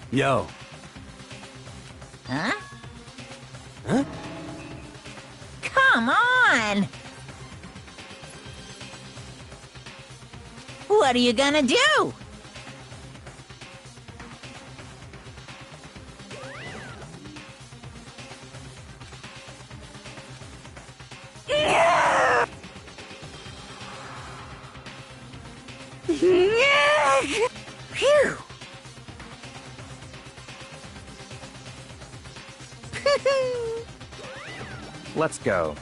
Yo. Huh? Huh? Come on! What are you gonna do? Phew! Let's go.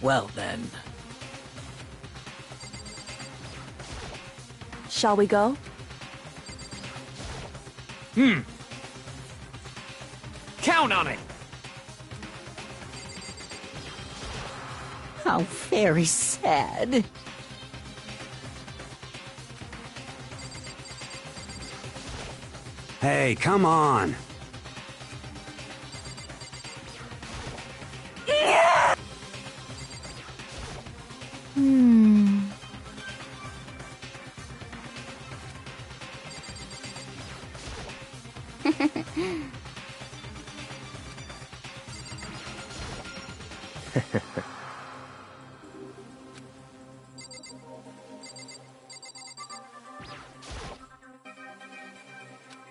Well then. Shall we go? Count on it! How very sad. Hey, come on!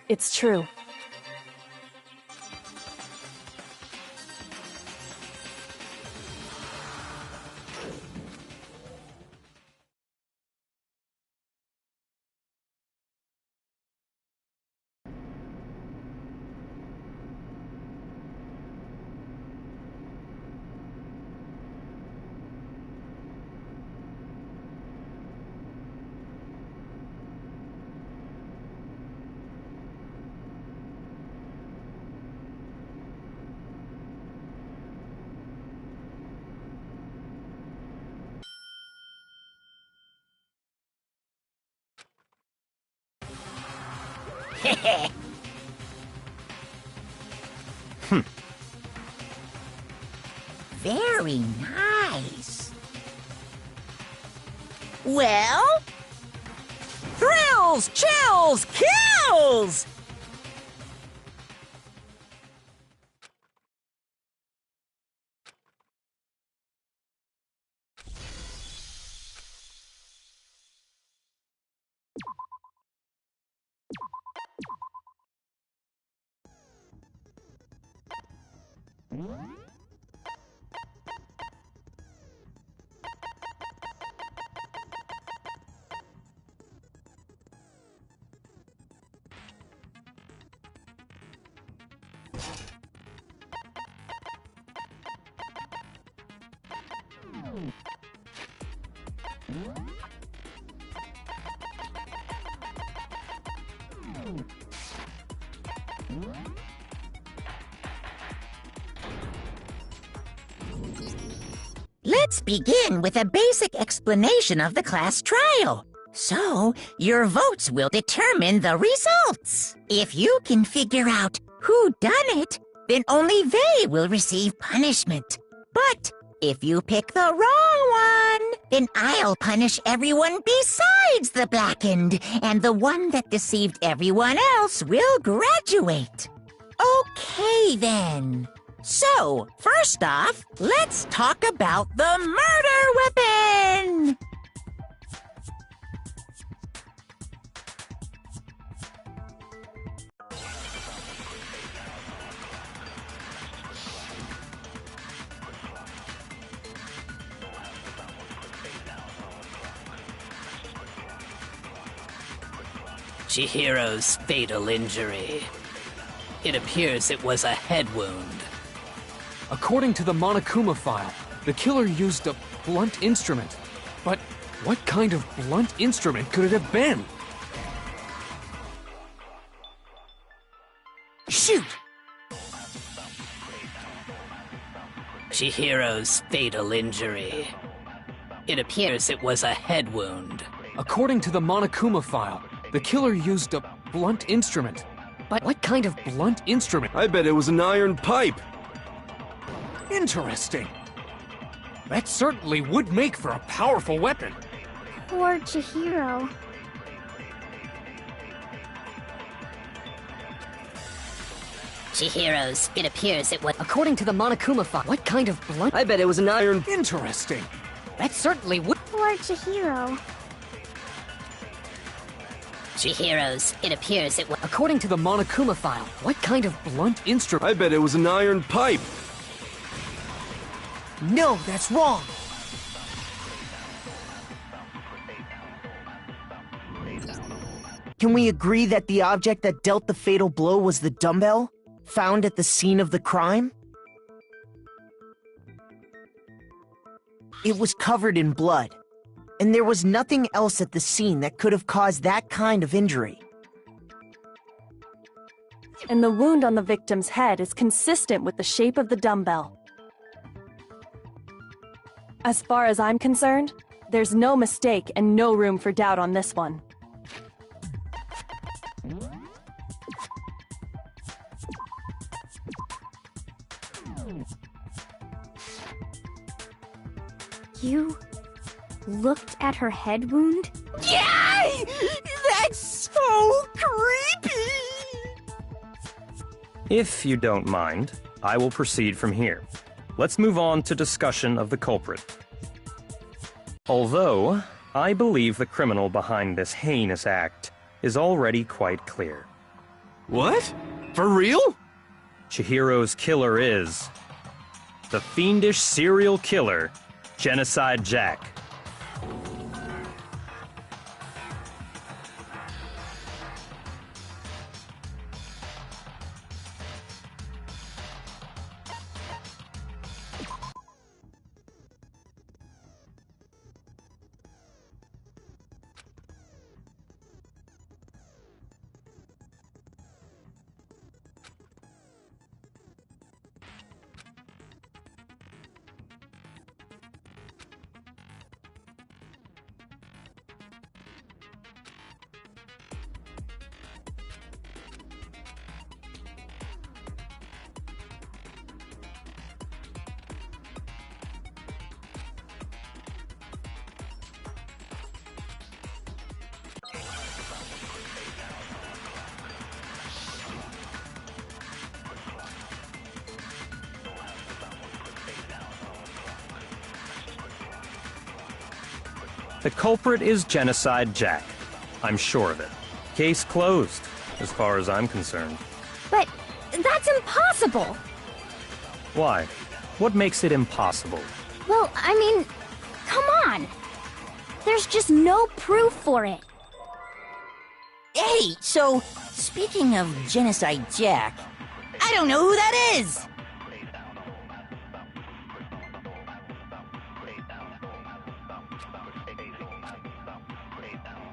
It's true. Very nice. Well? Thrills, chills, kills! Let's begin with a basic explanation of the class trial. So, your votes will determine the results. If you can figure out who done it, then only they will receive punishment. But if you pick the wrong one, then I'll punish everyone besides the blackened, and the one that deceived everyone else will graduate. Okay, then. So, first off, let's talk about the murder weapon! Chihiro's fatal injury. It appears it was a head wound. According to the Monokuma file, The killer used a blunt instrument. But what kind of blunt instrument could it have been? Shoot! Chihiro's fatal injury. It appears it was a head wound. According to the Monokuma file, the killer used a blunt instrument. But what kind of blunt instrument? I bet it was an iron pipe. Interesting. That certainly would make for a powerful weapon. Poor Chihiro. Chihiro's, it appears it was. According to the Monokuma file, what kind of blunt? I bet it was an iron... Interesting. That certainly would. Poor Chihiro. Chihiro's, it appears it was. According to the Monokuma file, what kind of Blunt instrument. I bet it was an iron pipe. No, that's wrong. Can we agree that the object that dealt the fatal blow was the dumbbell, found at the scene of the crime? It was covered in blood, and there was nothing else at the scene that could have caused that kind of injury. And the wound on the victim's head is consistent with the shape of the dumbbell. As far as I'm concerned, there's no mistake and no room for doubt on this one. You looked at her head wound? Yay! That's so creepy! If you don't mind, I will proceed from here. Let's move on to discussion of the culprit. Although, I believe the criminal behind this heinous act is already quite clear. What? For real? Chihiro's killer is the fiendish serial killer, Genocide Jack. The culprit is Genocide Jack. I'm sure of it. Case closed, as far as I'm concerned. But that's impossible! Why? What makes it impossible? Well, I mean, come on! There's just no proof for it. Hey, so, speaking of Genocide Jack, I don't know who that is!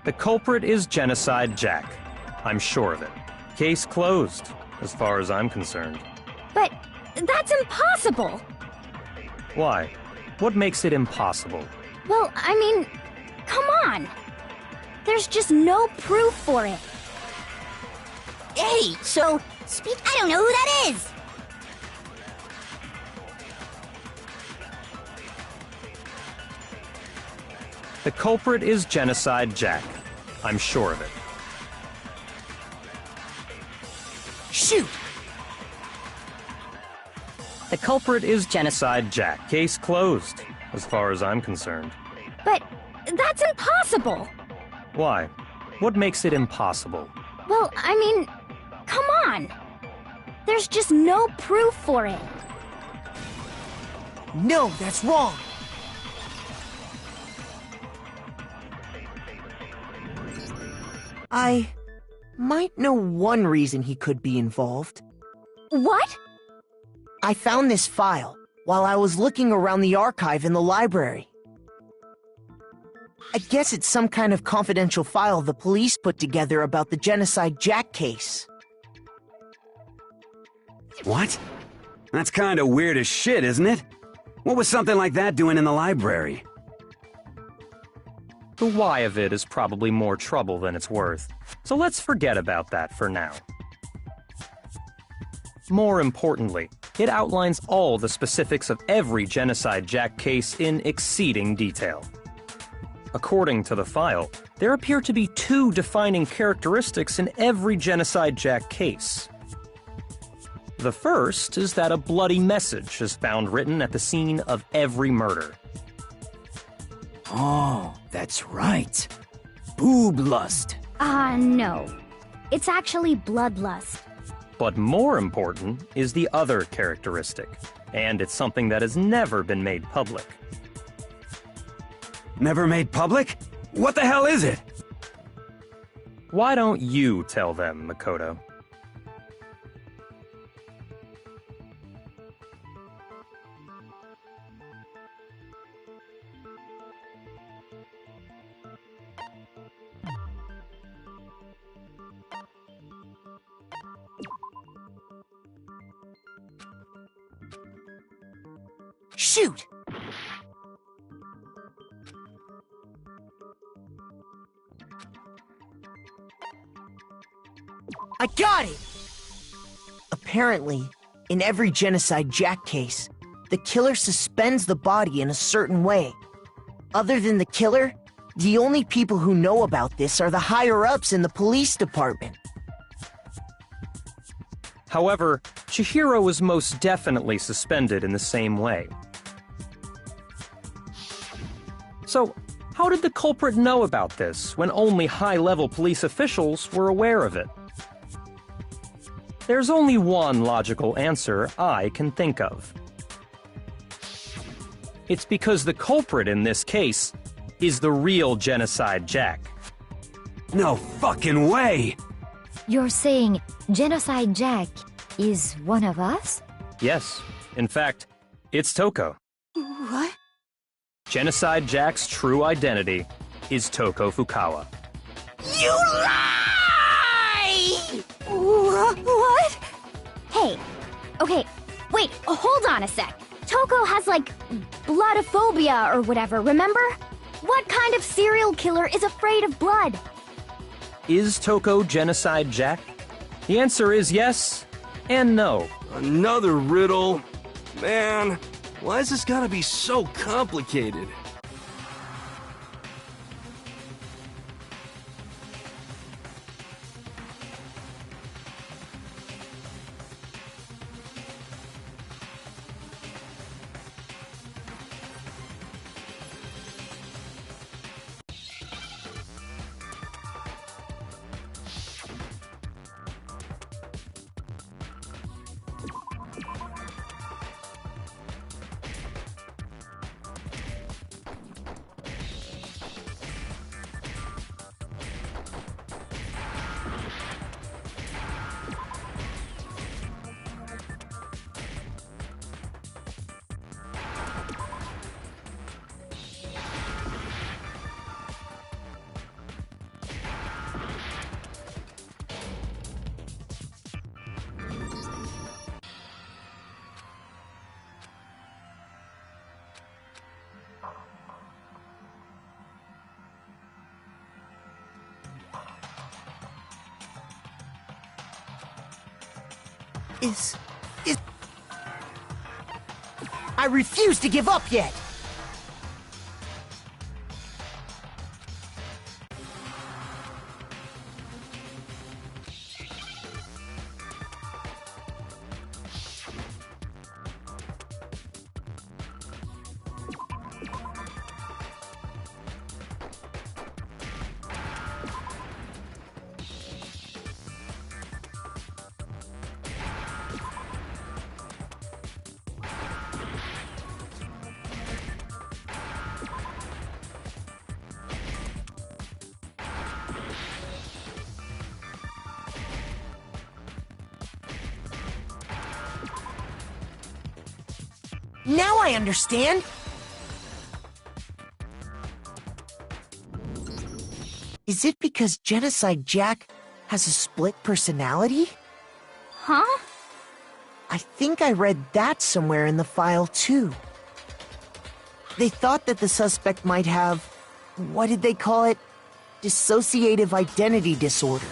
The culprit is Genocide Jack. I'm sure of it. Case closed, as far as I'm concerned. But that's impossible! Why? What makes it impossible? Well, I mean, come on! There's just no proof for it. Hey, so, I don't know who that is! The culprit is Genocide Jack. I'm sure of it. Shoot! The culprit is Genocide Jack. Case closed, as far as I'm concerned. But that's impossible! Why? What makes it impossible? Well, I mean, come on! There's just no proof for it. No, that's wrong! I might know one reason he could be involved. What? I found this file, while I was looking around the archive in the library. I guess it's some kind of confidential file the police put together about the Genocide Jack case. What? That's kinda weird as shit, isn't it? What was something like that doing in the library? The why of it is probably more trouble than it's worth, so let's forget about that for now. More importantly, it outlines all the specifics of every Genocide Jack case in exceeding detail. According to the file, there appear to be two defining characteristics in every Genocide Jack case. The first is that a bloody message is found written at the scene of every murder. Oh, that's right. Boob lust. No. It's actually bloodlust. But more important is the other characteristic, and it's something that has never been made public. Never made public? What the hell is it? Why don't you tell them, Makoto? Shoot! I got it! Apparently, in every Genocide Jack case, the killer suspends the body in a certain way. Other than the killer, the only people who know about this are the higher-ups in the police department. However, Chihiro was most definitely suspended in the same way. So, how did the culprit know about this when only high-level police officials were aware of it? There's only one logical answer I can think of. It's because the culprit in this case is the real Genocide Jack. No fucking way! You're saying Genocide Jack is one of us? Yes, in fact, it's Toko. What? Genocide Jack's true identity is Toko Fukawa. You lie! What? Hey, okay, wait, hold on a sec. Toko has, like, bloodophobia or whatever, remember? What kind of serial killer is afraid of blood? Is Toko Genocide Jack? The answer is yes and no. Another riddle. Man, why is this gotta be so complicated? I refuse to give up yet! Now I understand! Is it because Genocide Jack has a split personality? Huh? I think I read that somewhere in the file, too. They thought that the suspect might have, what did they call it? Dissociative identity disorder.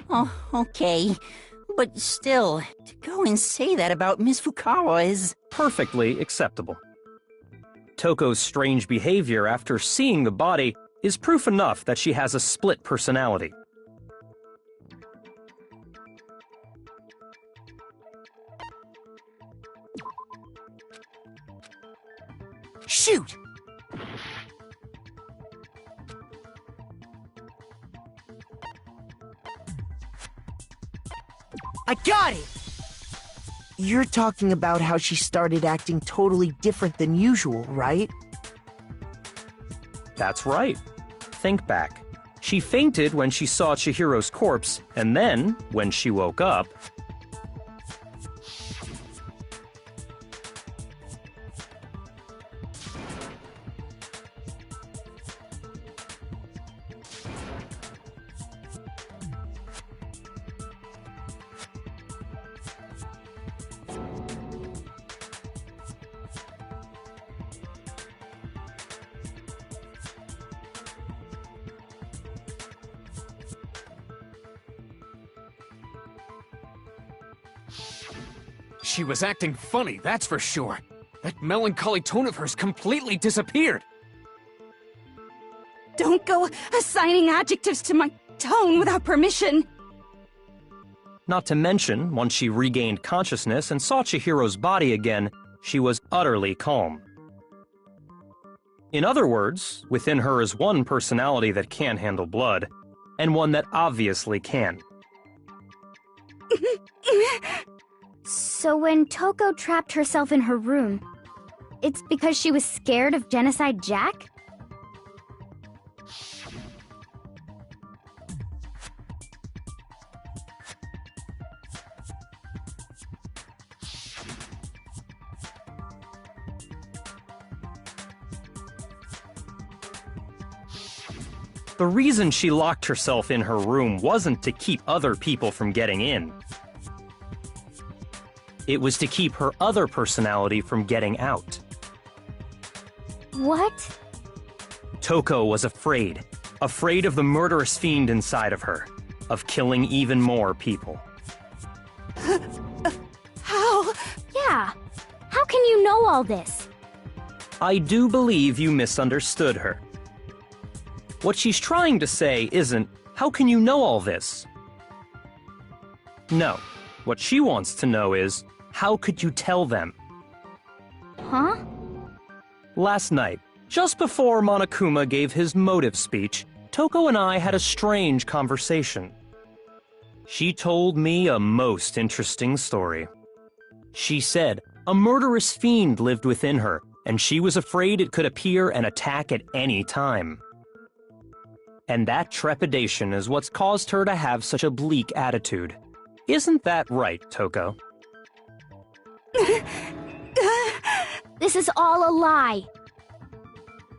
Oh, okay. But still, to go and say that about Miss Fukawa is... Perfectly acceptable. Toko's strange behavior after seeing the body is proof enough that she has a split personality. Shoot! I got it! You're talking about how she started acting totally different than usual, right? That's right. Think back. She fainted when she saw Chihiro's corpse, and then, when she woke up... She was acting funny, that's for sure. That melancholy tone of hers completely disappeared. Don't go assigning adjectives to my tone without permission. Not to mention, once she regained consciousness and saw Chihiro's body again, she was utterly calm. In other words, within her is one personality that can handle blood, and one that obviously can. So when Toko trapped herself in her room, it's because she was scared of Genocide Jack? The reason she locked herself in her room wasn't to keep other people from getting in. It was to keep her other personality from getting out. What? Toko was afraid. Afraid of the murderous fiend inside of her. Of killing even more people. How? Yeah. How can you know all this? I do believe you misunderstood her. What she's trying to say isn't, how can you know all this? No. What she wants to know is, how could you tell them? Huh? Last night, just before Monokuma gave his motive speech, Toko and I had a strange conversation. She told me a most interesting story. She said a murderous fiend lived within her, and she was afraid it could appear and attack at any time. And that trepidation is what's caused her to have such a bleak attitude. Isn't that right, Toko? This is all a lie.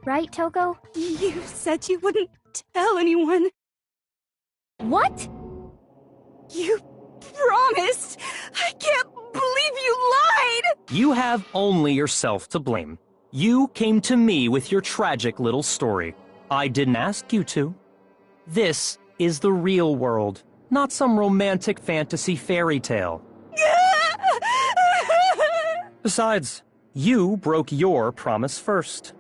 Right, Toko? You said you wouldn't tell anyone. What? You promised! I can't believe you lied! You have only yourself to blame. You came to me with your tragic little story. I didn't ask you to. This is the real world, not some romantic fantasy fairy tale. Besides, you broke your promise first.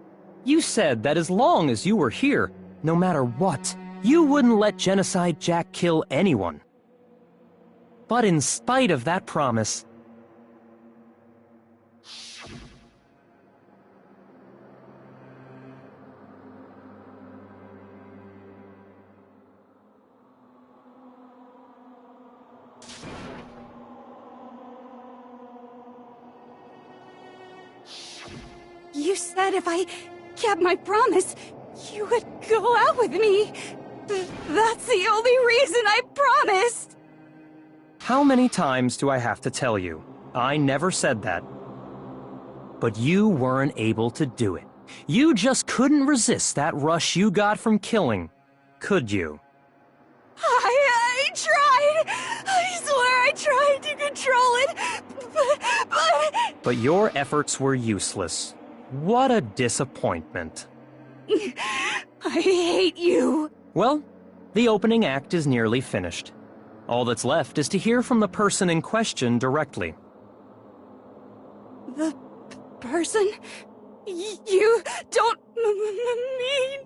You said that as long as you were here, no matter what, you wouldn't let Genocide Jack kill anyone. But in spite of that promise, You said if I kept my promise, you would go out with me. That's the only reason I promised. how many times do I have to tell you? I never said that. But you weren't able to do it. You just couldn't resist that rush you got from killing, could you? I tried! I swear I tried to control it, But your efforts were useless. What a disappointment. I hate you. Well, the opening act is nearly finished. All that's left is to hear from the person in question directly. The person? You don't mean...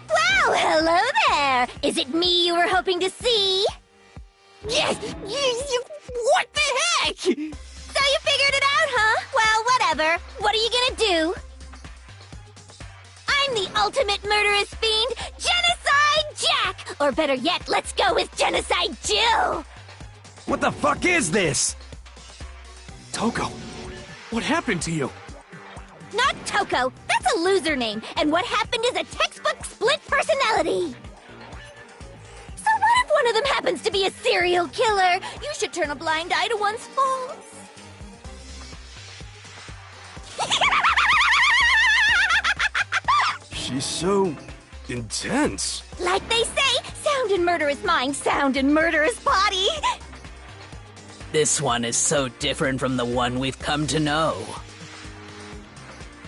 Well, hello there! Is it me you were hoping to see? Yes! What the heck? So you figured it out, huh? Well, whatever. What are you gonna do? I'm the ultimate murderous fiend, Genocide Jack! Or better yet, let's go with Genocide Jill! What the fuck is this? Toko, what happened to you? Not Toko! That's a loser name, and what happened is a textbook split personality! So what if one of them happens to be a serial killer? You should turn a blind eye to one's faults. She's so intense. Like they say, sound in murderous mind, sound in murderous body! This one is so different from the one we've come to know.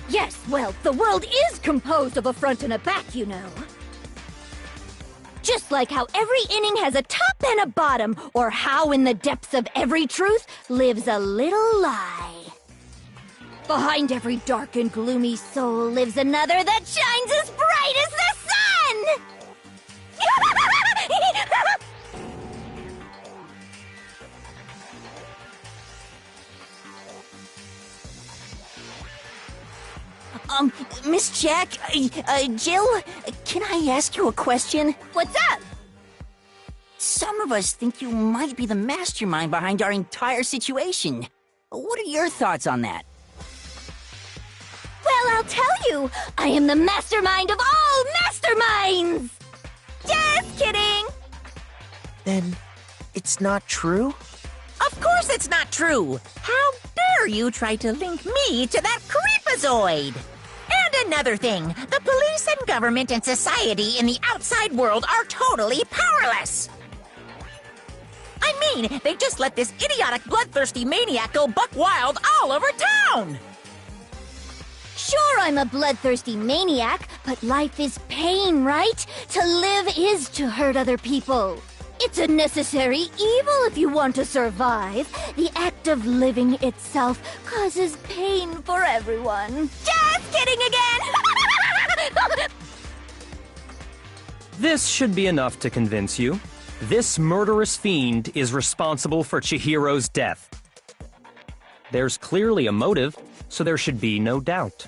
Yes, well, the world is composed of a front and a back, you know. Just like how every inning has a top and a bottom, or how in the depths of every truth lives a little lie. Behind every dark and gloomy soul lives another that shines as bright as the sun! Miss Jack, Jill, can I ask you a question? What's up? Some of us think you might be the mastermind behind our entire situation. What are your thoughts on that? Well, I'll tell you, I am the mastermind of all masterminds! Just kidding! Then, it's not true? Of course it's not true! How dare you try to link me to that creepazoid! And another thing, the police and government and society in the outside world are totally powerless! I mean, they just let this idiotic, bloodthirsty maniac go buck wild all over town! Sure, I'm a bloodthirsty maniac, but life is pain, right? To live is to hurt other people. It's a necessary evil if you want to survive. The act of living itself causes pain for everyone. Just kidding again! This should be enough to convince you. This murderous fiend is responsible for Chihiro's death. There's clearly a motive, so there should be no doubt.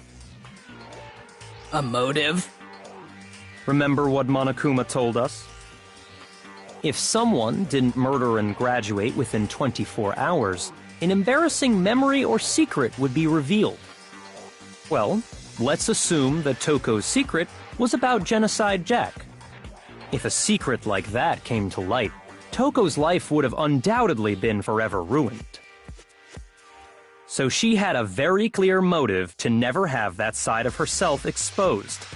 A motive? Remember what Monokuma told us? If someone didn't murder and graduate within 24 hours, an embarrassing memory or secret would be revealed. Well, let's assume that Toko's secret was about Genocide Jack. If a secret like that came to light, Toko's life would have undoubtedly been forever ruined. So she had a very clear motive to never have that side of herself exposed.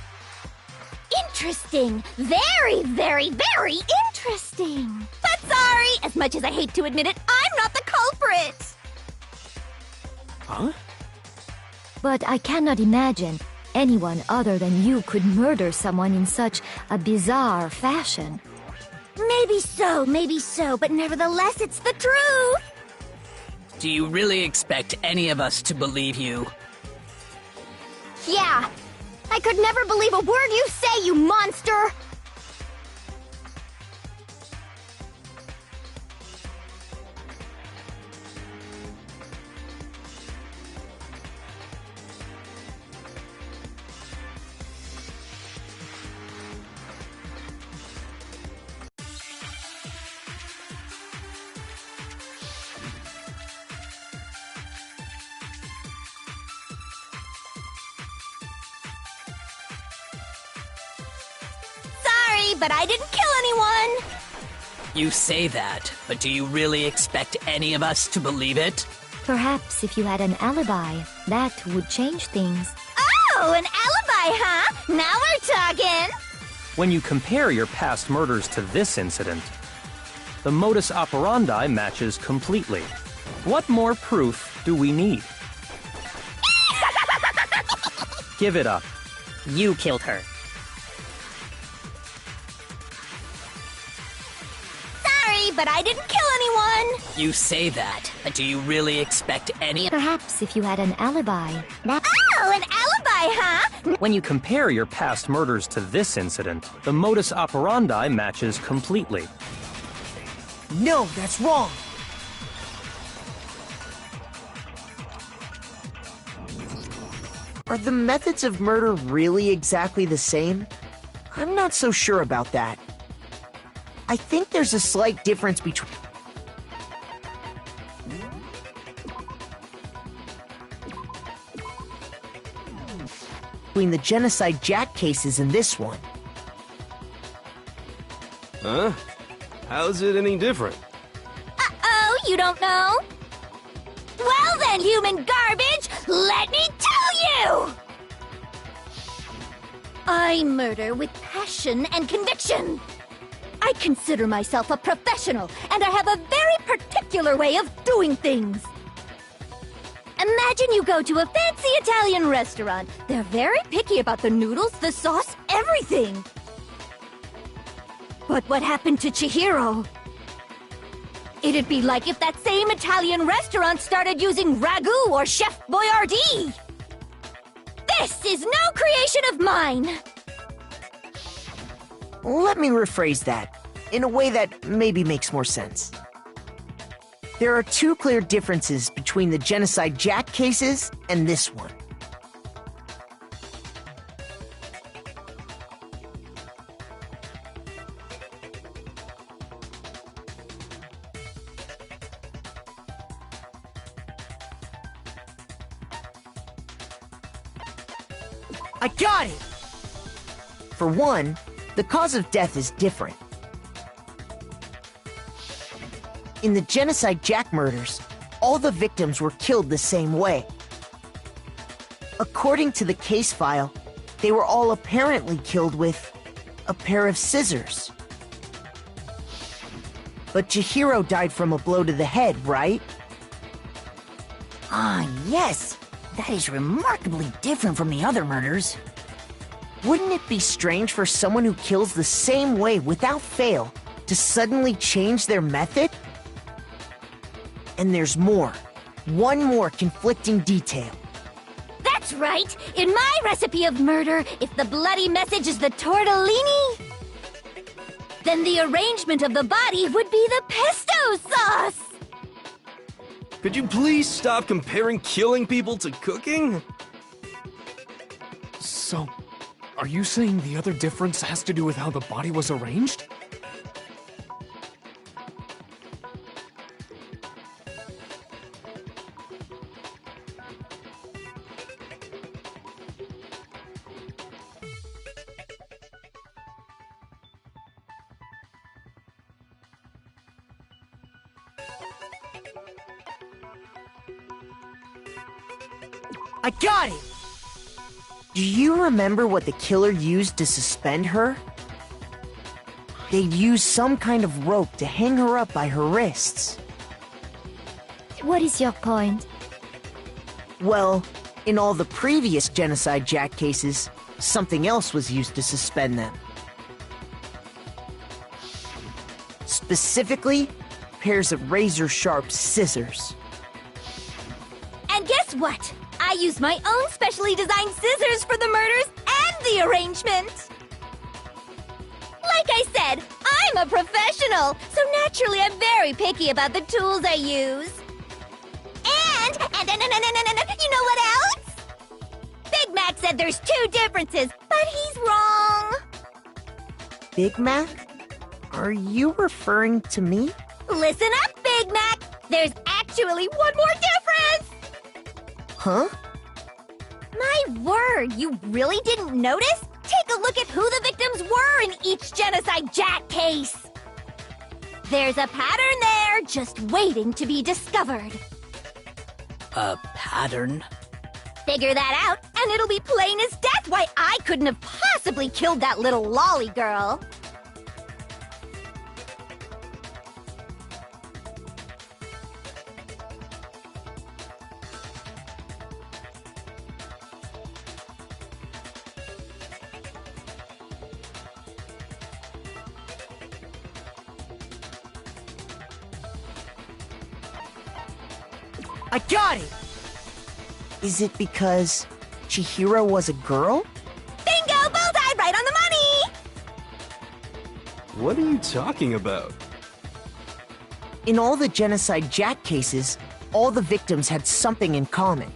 Interesting. Very, very, very interesting. But sorry, as much as I hate to admit it, I'm not the culprit. Huh? But I cannot imagine anyone other than you could murder someone in such a bizarre fashion. Maybe so, but nevertheless, it's the truth. Do you really expect any of us to believe you? Yeah. I could never believe a word you say, you monster! Sorry, but I didn't kill anyone! You say that, but do you really expect any of us to believe it? Perhaps if you had an alibi, that would change things. Oh, an alibi, huh? Now we're talking! When you compare your past murders to this incident, the modus operandi matches completely. What more proof do we need? Give it up. You killed her. Sorry, but I didn't kill anyone! You say that, but do you really expect any— Perhaps if you had an alibi, that— Oh, an alibi, huh? When you compare your past murders to this incident, the modus operandi matches completely. No, that's wrong. Are the methods of murder really exactly the same? I'm not so sure about that. I think there's a slight difference between the Genocide Jack cases and this one. Huh? How's it any different? Uh-oh, you don't know? Well then, human garbage, let me tell you! I murder with passion and conviction. I consider myself a professional, and I have a very particular way of doing things. Imagine you go to a fancy Italian restaurant. They're very picky about the noodles, the sauce, everything. But what happened to Chihiro? It'd be like if that same Italian restaurant started using ragu or Chef Boyardee. This is no creation of mine. Let me rephrase that in a way that maybe makes more sense. There are two clear differences between the Genocide Jack cases and this one. I got it! For one, the cause of death is different. In the Genocide Jack murders, all the victims were killed the same way. According to the case file, they were all apparently killed with a pair of scissors. But Chihiro died from a blow to the head, right? Ah, yes. That is remarkably different from the other murders. Wouldn't it be strange for someone who kills the same way without fail to suddenly change their method? And there's more. One more conflicting detail. That's right! In my recipe of murder, if the bloody message is the tortellini, then the arrangement of the body would be the pesto sauce! Could you please stop comparing killing people to cooking? So, are you saying the other difference has to do with how the body was arranged? I got it! Do you remember what the killer used to suspend her? They'd use some kind of rope to hang her up by her wrists. What is your point? Well, in all the previous Genocide Jack cases, something else was used to suspend them. Specifically, pairs of razor-sharp scissors. And guess what? I used my own specially designed scissors for the murders and the arrangement! Like I said, I'm a professional, so naturally I'm very picky about the tools I use. And you know what else? Big Mac said there's two differences, but he's wrong. Big Mac? Are you referring to me? Listen up, Big Mac! There's actually one more difference! Huh? My word, you really didn't notice? Take a a look at who the victims were in each genocide Jack case. There's a pattern there, just waiting to be discovered. A pattern? Figure that out, and it'll be plain as death why I couldn't have possibly killed that little lolly girl. I got it! Is it because Chihiro was a girl? Bingo! Bullseye! Right on the money! What are you talking about? In all the genocide Jack cases, all the victims had something in common.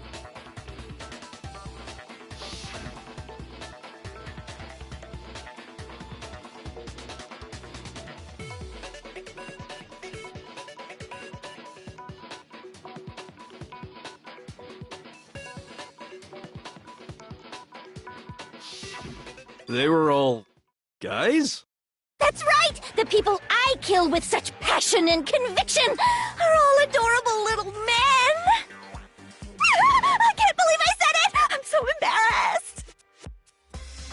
They were all guys? That's right! The people I kill with such passion and conviction are all adorable little men! I can't believe I said it! I'm so embarrassed!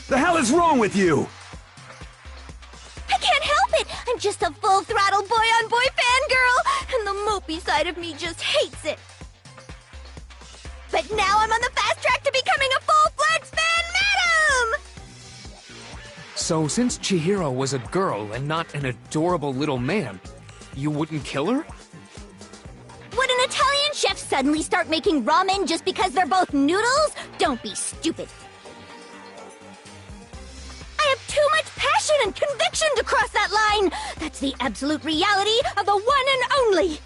The hell is wrong with you? I can't help it! I'm just a full-throttle boy-on-boy fangirl, and the mopey side of me just hates it. But now I'm on the fast track to becoming a full-fledged fan madam! So since Chihiro was a girl and not an adorable little man, you wouldn't kill her? Would an Italian chef suddenly start making ramen just because they're both noodles? Don't be stupid. I have too much passion and conviction to cross that line. That's the absolute reality of the one and only.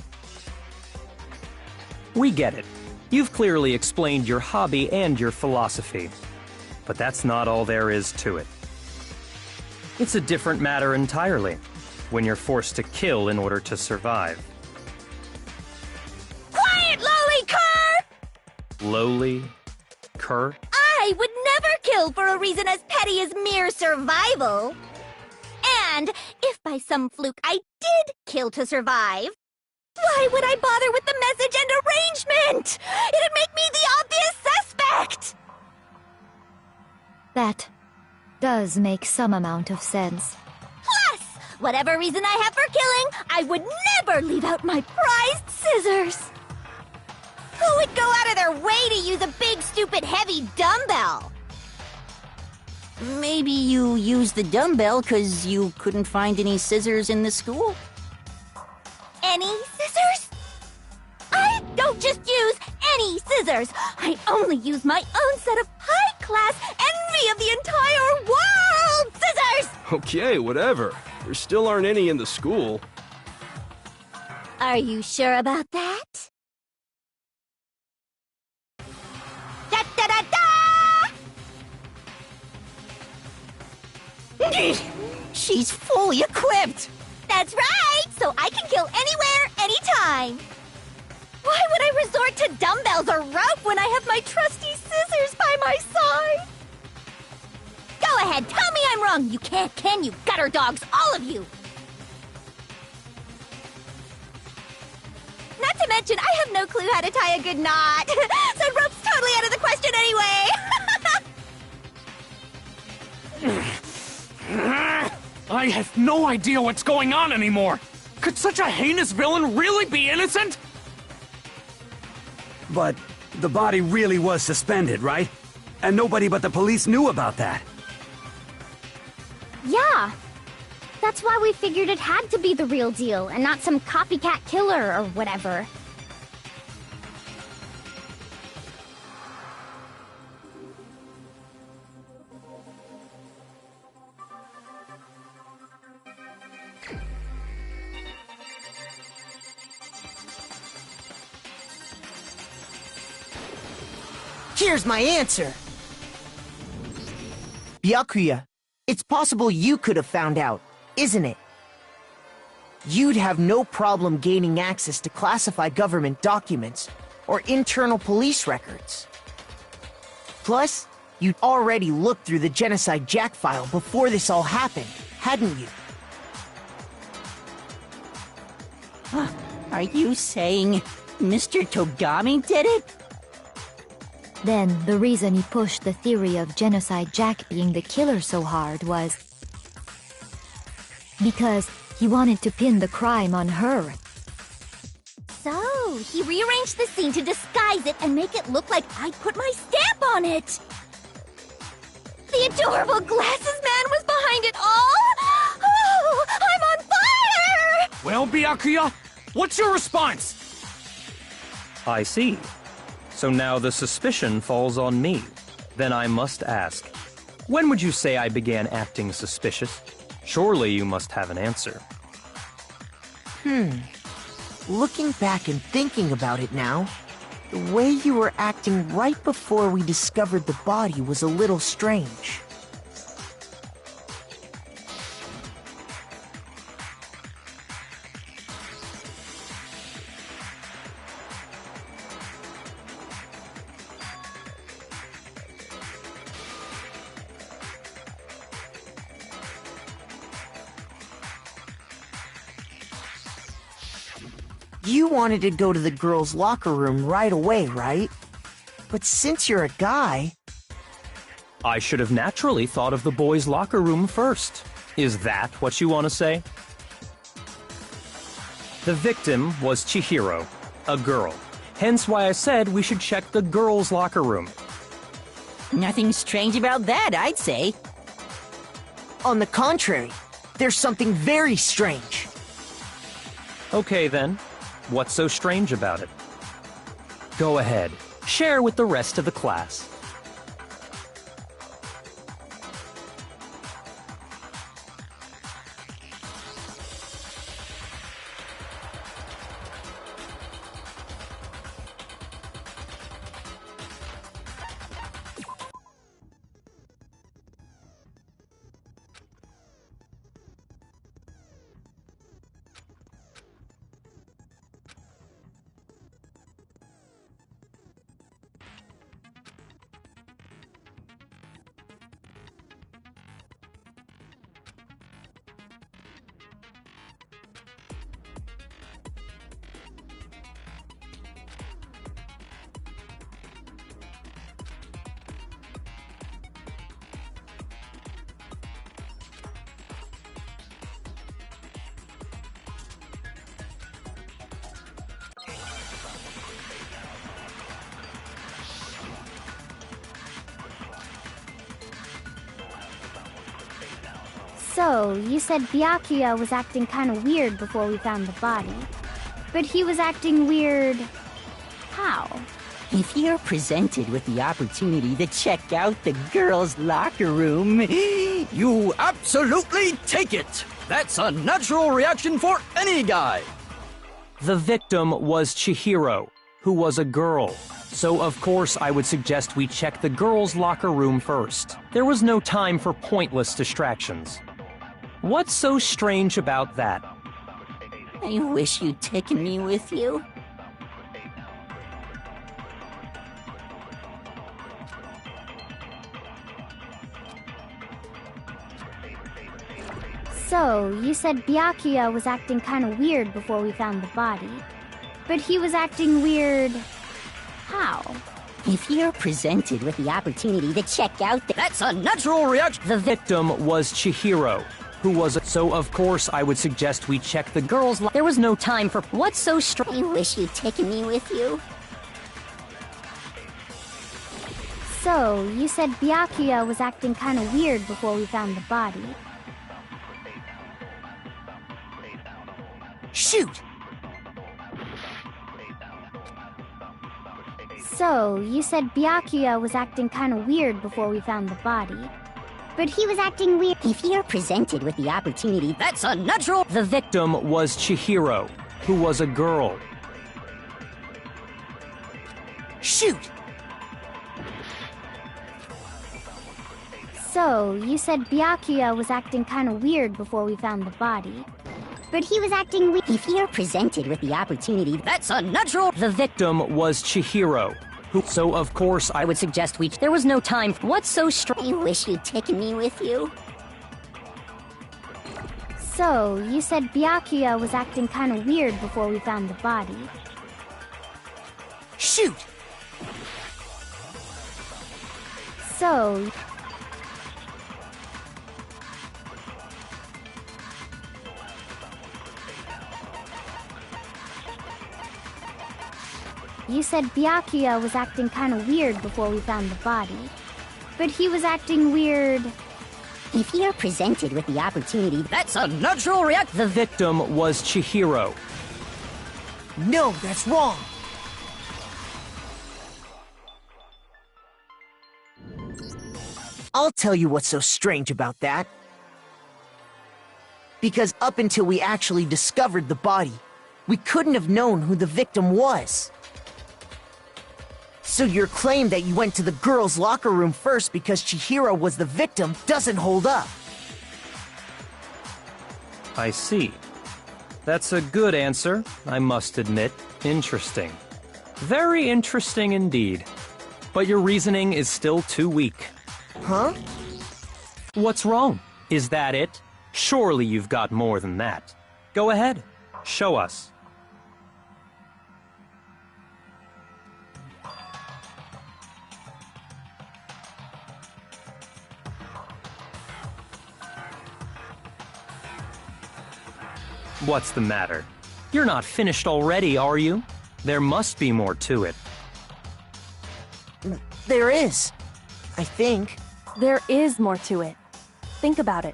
We get it. You've clearly explained your hobby and your philosophy. But that's not all there is to it. It's a different matter entirely, when you're forced to kill in order to survive. Quiet, lowly cur! Lowly? Cur? I would never kill for a reason as petty as mere survival. And if by some fluke I did kill to survive, why would I bother with the message and arrangement? It'd make me the obvious suspect! That does make some amount of sense. Plus, whatever reason I have for killing, I would never leave out my prized scissors. Who would go out of their way to use a big, stupid, heavy dumbbell? Maybe you used the dumbbell because you couldn't find any scissors in the school? Any scissors? I don't just use any scissors. I only use my own set of high-class envy of the entire world scissors! Okay, whatever. There still aren't any in the school. Are you sure about that? Da-da-da-da! She's fully equipped! That's right! So I can kill anywhere, anytime! Why would I resort to dumbbells or rope when I have my trusty scissors by my side? Go ahead, tell me I'm wrong! You can't, can you, gutter dogs, all of you! Not to mention, I have no clue how to tie a good knot. So rope's totally out of the question anyway! I have no idea what's going on anymore! Could such a heinous villain really be innocent? But the body really was suspended, right? And nobody but the police knew about that. Yeah. That's why we figured it had to be the real deal and not some copycat killer or whatever. Here's my answer! Byakuya, it's possible you could have found out, isn't it? You'd have no problem gaining access to classified government documents or internal police records. Plus, You'd already looked through the Genocide Jack file before this all happened, hadn't you? Are you saying Mr. Togami did it? Then, the reason he pushed the theory of Genocide Jack being the killer so hard was because he wanted to pin the crime on her. So, he rearranged the scene to disguise it and make it look like I put my stamp on it! The adorable glasses man was behind it all! Oh, I'm on fire! Well, Byakuya, what's your response? I see. So now the suspicion falls on me. Then I must ask, when would you say I began acting suspicious? Surely you must have an answer. Looking back and thinking about it now, the way you were acting right before we discovered the body was a little strange. You wanted to go to the girls' locker room right away, right? But since you're a guy... I should have naturally thought of the boys' locker room first. Is that what you want to say? The victim was Chihiro, a girl. Hence why I said we should check the girls' locker room. Nothing strange about that, I'd say. On the contrary, there's something very strange. Okay then. What's so strange about it? Go ahead. Share with the rest of the class. So, you said Byakuya was acting kinda weird before we found the body. But he was acting weird... how? If you're presented with the opportunity to check out the girls' locker room... You absolutely take it! That's a natural reaction for any guy! The victim was Chihiro, who was a girl. So of course I would suggest we check the girls' locker room first. There was no time for pointless distractions. What's so strange about that? I wish you'd taken me with you. So, you said Byakuya was acting kinda weird before we found the body. But he was acting weird... how? If you're presented with the opportunity to check out the... That's a natural reaction! The victim was Chihiro, who was a... So of course I would suggest we check the girls' There was no time for... What's so strange? I wish you'd taken me with you. So, you said Byakuya was acting kinda weird before we found the body. Shoot! So, you said Byakuya was acting kinda weird before we found the body. But he was acting weird. If you're presented with the opportunity... That's a natural... The victim was Chihiro, who was a girl. Shoot! So, you said Byakuya was acting kinda weird before we found the body. But he was acting weird. If you're presented with the opportunity... That's a natural... The victim was Chihiro, So of course I would suggest there was no time. What's so strange? You wish you'd taken me with you. So, you said Byakuya was acting kinda weird before we found the body. Shoot! So... You said Byakuya was acting kinda weird before we found the body. But he was acting weird... If you're presented with the opportunity... That's a natural reaction! The victim was Chihiro. No, that's wrong! I'll tell you what's so strange about that. Because up until we actually discovered the body, we couldn't have known who the victim was. So your claim that you went to the girls' locker room first because Chihiro was the victim doesn't hold up. I see. That's a good answer, I must admit. Interesting. Very interesting indeed. But your reasoning is still too weak. Huh? What's wrong? Is that it? Surely you've got more than that. Go ahead. Show us. What's the matter? You're not finished already, are you? There must be more to it. There is. I think. There is more to it. Think about it.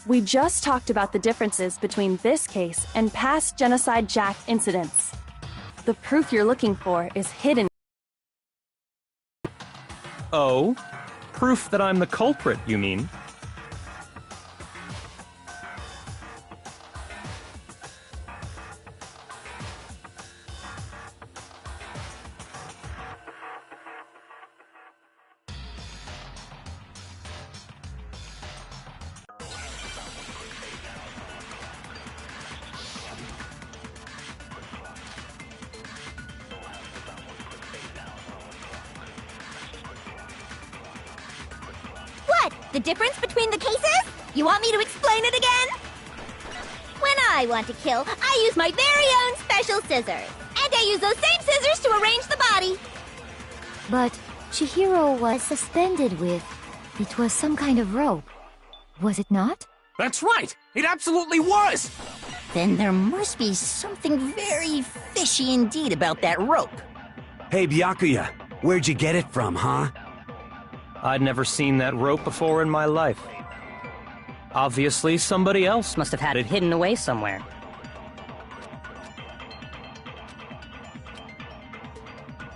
We just talked about the differences between this case and past Genocide Jack incidents. The proof you're looking for is hidden. Oh? Proof that I'm the culprit, you mean? The difference between the cases? You want me to explain it again? When I want to kill, I use my very own special scissors. And I use those same scissors to arrange the body. But Chihiro was suspended with... It was some kind of rope. Was it not? That's right! It absolutely was! Then there must be something very fishy indeed about that rope. Hey, Byakuya, where'd you get it from, huh? I'd never seen that rope before in my life. Obviously, somebody else Must have had it hidden away somewhere.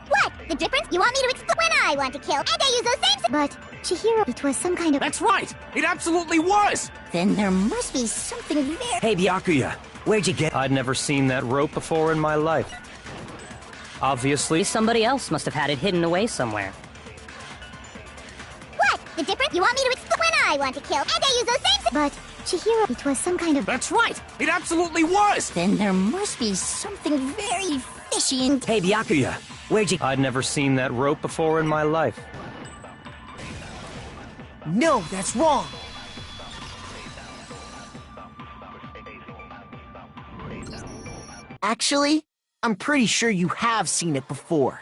What? The difference? You want me to explain? When I want to kill, and I use those same... But, Chihiro, it was some kind of... That's right! It absolutely was! Then there must be something very... Hey, Byakuya, where'd you get... I'd never seen that rope before in my life. Obviously, Somebody else must have had it hidden away somewhere. What? The difference? You want me to explain? When I want to kill, and I use those same... But, Chihiro, it was some kind of... That's right! It absolutely was! Then there must be something very fishy in... Hey, Byakuya, where'd you... I'd never seen that rope before in my life. No, that's wrong! Actually, I'm pretty sure you have seen it before.